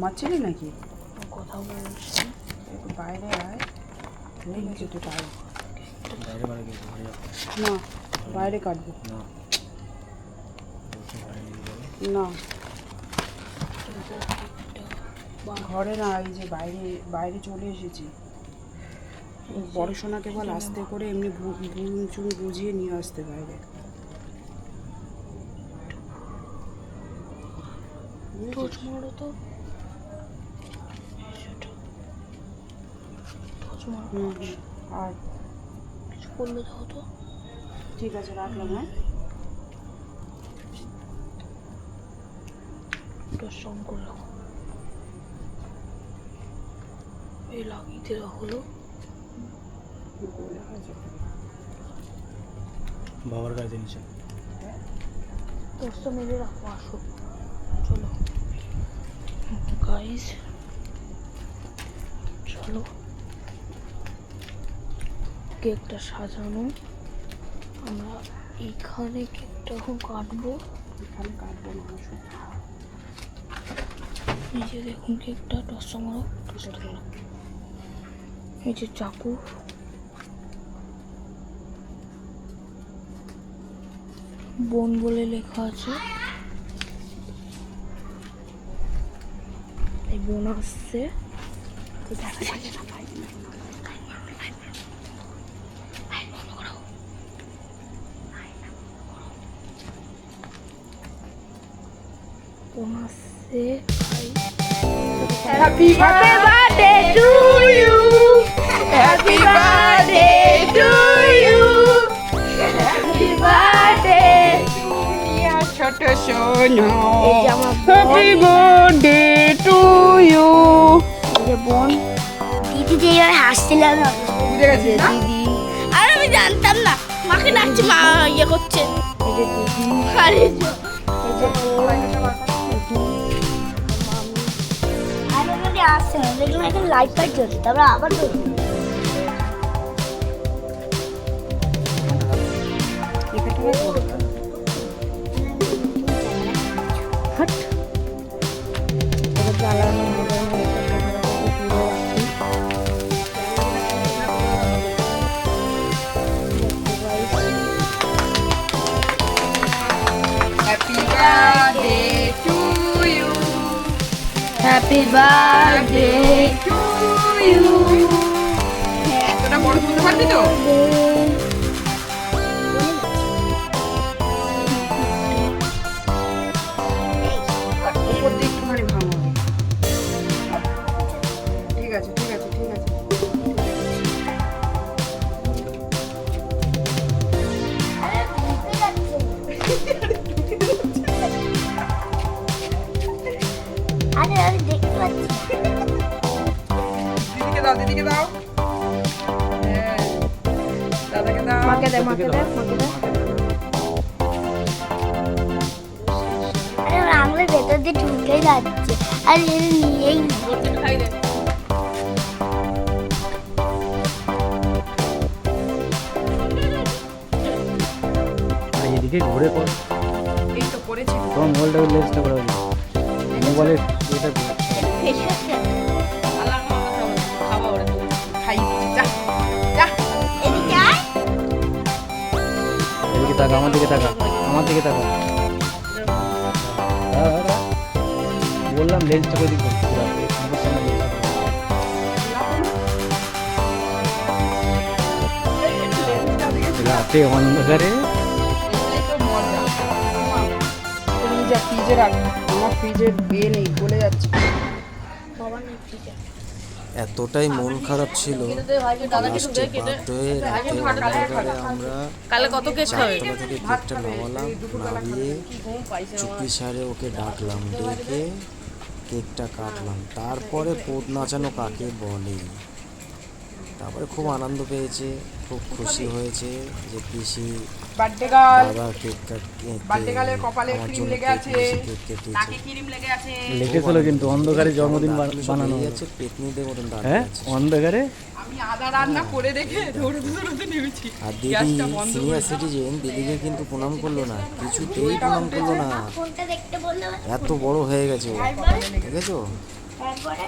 ঘুমাচ্ছিলি নাকি? কথা বলছি বাইরে আয়, হয়ে গেছে তো টাইম। বাইরে বাইরে গিয়ে ঘরে যাবো না, বাইরে কাটবো না, বলছে ঘরে নিয়ে যাবো। না, ঘরে না, এই যে বাইরে বাইরে চলে এসেছি। পড়াশোনাকে বল আস্তে করে এমনি চুন বুঝিয়ে নিয়ে আসতে বাইরে। টোচ মারো তো, টোচ মারো। আর কিছু করলে দাও তো। ঠিক আছে, রাখলাম। হ্যাঁ, টোচ অন করে রাখো। এই লাগিয়ে দেওয়া হলো। বাবার গাড়িতে নিচে টোচটা মেরে রাখো, আসো চলো গাইস, চলো কেকটা সাজানো। আমরা এইখানে কেকটা এখন কাটবো। এখানে কাটবো না, আসো। এই যে দেখুন কেকটা, টসটা মারো, এই যে চাকু, বোন বলে লেখা আছে। এই বোন আসছে। বোন আসছে। Happy birthday to you, happy birthday to you, happy birthday. ছোট সোনা, এই যে আমার হ্যাপি বার্থডে টু ইউ। এই যে বোন, দিদি যেভাবে হাসছিলাম না, বুঝে গেছিস না? দিদি। আর আমি জানতাম না, মাকে ডাকছি, মা ইয়ে করছে। এই যে দিদি, আরে এই যে বোন, আরে যদি আসছে না, দেখলাম এখানে লাইট ফাইট জ্বলছে, তারপরে আবার জ্বলছে। হাট এটা জ্বালানো হবে না, এটা ক্যামেরাটাকে দূরে রাখি। Happy birthday to you, happy birthday to you. এতটা বড় তুলতে পারবি তো? উপর দিয়ে একটুখানি ভাঙো। ঠিক আছে, ঠিক আছে, ঠিক আছে। আরে আমি দেখতে পাচ্ছি। দিদিকে দাও, দিদিকে দাও। হ্যাঁ, দাদাকে দাও। মাকে দে, মাকে দে, মাকে দে। আরে আমার আঙুলের ভেতর দিয়ে ঢুকে যাচ্ছে, আর নিয়েই খাই দে। আর এদিকে ঘুরে কর, এই তো করেছি। তোমার মোবাইলটাকে লেন্সটা করে মোবাইলের এটা খাই যা যা। এদিকে আয়। এদিকে তাকা, আমার দিকে তাকা, আমার দিকে তাকা। বললাম লেন্সটা করে দিক রাতে অন্ধকারে। যা ফ্রিজে রাখ, আমার ফ্রিজের বিয়ে নেই, গলে যাচ্ছে। এতটাই মন খারাপ ছিল লাস্টে বার্থডে রাতে অন্ধকারে আমরা চারতলা থেকে কেকটা নামালাম, নামিয়ে চুপি সারে ওকে ডাকলাম, ডেকে কেকটা কাটলাম। তারপরে পোদ নাচানো কাকে বলে। তারপরে খুব আনন্দ পেয়েছে, খুব খুশি হয়েছে যে পিসি বার্থডে গার্ল, দাদা কেক বার্থডে গার্লের কপালে আমার ক্রিম জন্য লেগে কেক আছে, কেক কেটেছে। নাকে ক্রিম লেগে আছে। লেগেছিল কিন্তু অন্ধকারে জন্মদিন বানানো আছে পেতনিদের মতন দাঁড়িয়ে হ্যাঁ আছে। অন্ধকারে। আমি আদা রান্না করে দেখে দৌড়তে দৌড়তে নেমেছি। আর দিদি গ্যাসটা বন্ধ সিনিয়র সিটিজেন, দিদিকে কিন্তু প্রণাম করলো না, কিছুতেই প্রণাম করলো না। ফোনটা দেখতে বললো। এত বড় হয়ে গেছে ও, দেখেছো? তারপরে